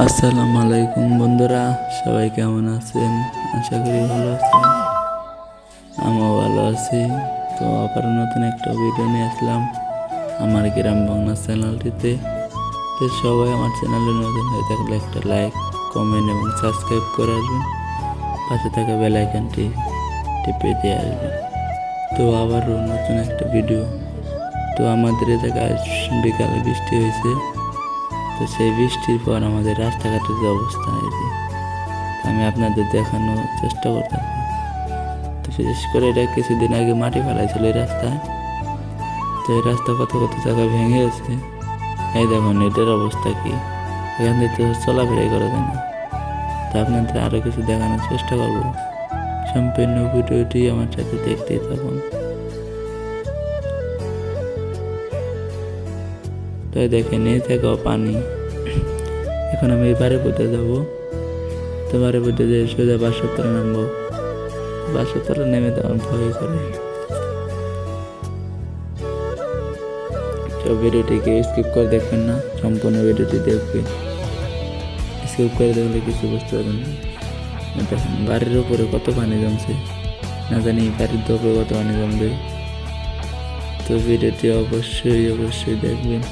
আসসালামু আলাইকুম বন্ধুরা, সবাই কেমন আছেন? আশা করি ভালো আছেন। আমিও ভালো আছি। তো আবার নতুন একটা ভিডিও নিয়ে আসলাম আমার গ্রাম বাংলা চ্যানেলটিতে। তো সবাই আমার চ্যানেলে নতুন হয়ে থাকলে একটা লাইক, কমেন্ট এবং সাবস্ক্রাইব করে আসবেন। পাশে থাকা বেল আইকনটি টিপে দিয়ে আসবেন। তো আবারও নতুন একটা ভিডিও। তো আমাদের এ জায়গায় বিকালে বৃষ্টি হয়েছে। তো সেই বৃষ্টির পর আমাদের রাস্তাঘাটের যে অবস্থা হয়েছে আমি আপনাদের দেখানোর চেষ্টা করতেছি। তো বিশেষ করে এটা কিছুদিন আগে মাটি ফেলাইছিল এই রাস্তায়। তো এই রাস্তা কত কত জায়গায় ভেঙে গেছে। এই দেখুন এটার অবস্থা কি, এখান থেকে তো চলাফেরাই করা যায় না। তো আপনাদের আরও কিছু দেখানোর চেষ্টা করবো। সম্পূর্ণ ভিডিওটি আমার সাথে দেখতেই থাকুন। তো দেখেন এই থেকেও পানি। এখন আমি এবারে পড়তে যাবো। তো বারে পড়তে যে সোজা বাসতলা নামবো। বাসতলা নেমে তো আমার ভয় করে। তো ভিডিওটিকে স্কিপ করে দেখবেন না, সম্পূর্ণ ভিডিওটি দেখবেন। স্কিপ করে দেখলে কিছু বুঝতে পারবেন না। দেখেন বাড়ির উপরে কত পানি জমছে, না জানি বাড়ির উপরে কত পানি জমবে। তো ভিডিওটি অবশ্যই দেখবেন।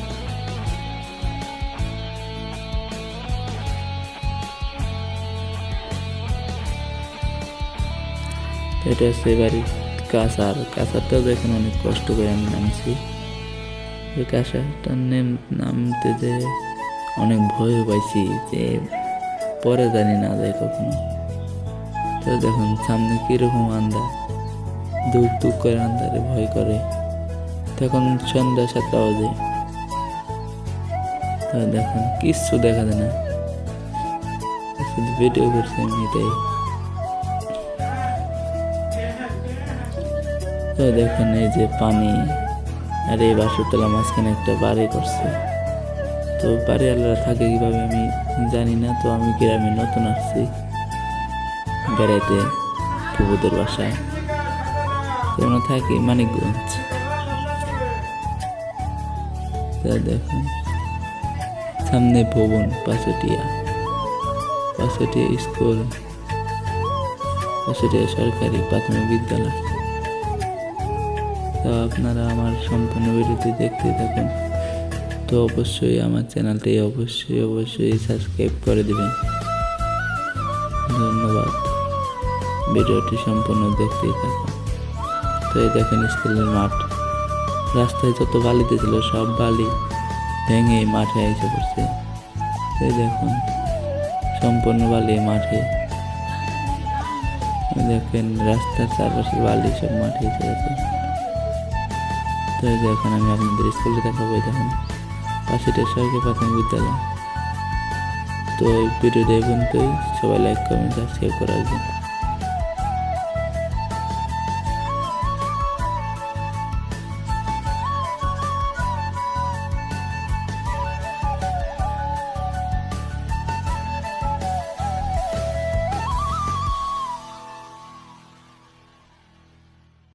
এটা হচ্ছে বাড়ির কাঁচারটাও দেখেন অনেক কষ্ট করে আমি নামছি। ওই কাঁচারটা নামতে যে অনেক ভয় পাইছি যে পরে জানি না যায় কখনো। তো দেখুন সামনে কিরকম আন্ধার, দুক করে আন্ধারে ভয় করে। তখন সন্ধ্যা 7টা বাজে। তো দেখুন কিচ্ছু দেখা যায় না, শুধু ভিডিও করছি আমি এটাই। তো দেখেন এই যে পানি, আর এই বাসুরতলা মাঝখানে একটা বাড়ি করছে। তো বাড়িওয়ালারা থাকে কিভাবে আমি জানি না। তো আমি গ্রামে নতুন আসছি বেড়াইতে ফুপুদের বাসায়। তো আমরা থাকি মানিকগঞ্জ। তো দেখুন সামনে ভবন, পাঁচটিয়া স্কুল, পাঁচটিয়া সরকারি প্রাথমিক বিদ্যালয়। তো আপনারা আমার সম্পূর্ণ ভিডিওটি দেখতে থাকুন। তো অবশ্যই আমার চ্যানেলটি অবশ্যই সাবস্ক্রাইব করে দেবেন। ধন্যবাদ। ভিডিওটি সম্পূর্ণ দেখতেই থাকুন। তো এই দেখেন স্কুলের মাঠ, রাস্তায় যত বালিতে ছিল সব বালি ভেঙে মাঠে এসে পড়ছে। এই দেখুন সম্পূর্ণ বালি মাঠে। দেখেন রাস্তার চারপাশে বালি সব মাঠে এসে গেছে। তো এখন আমি আপনাদের স্কুলে দেখাবো। দেখুন পাশেটা সরকারি প্রাথমিক বিদ্যালয়। তো এই ভিডিওটা এই পর্যন্তই। সবাই লাইক, কমেন্ট, সাবস্ক্রাইব করে আসবেন।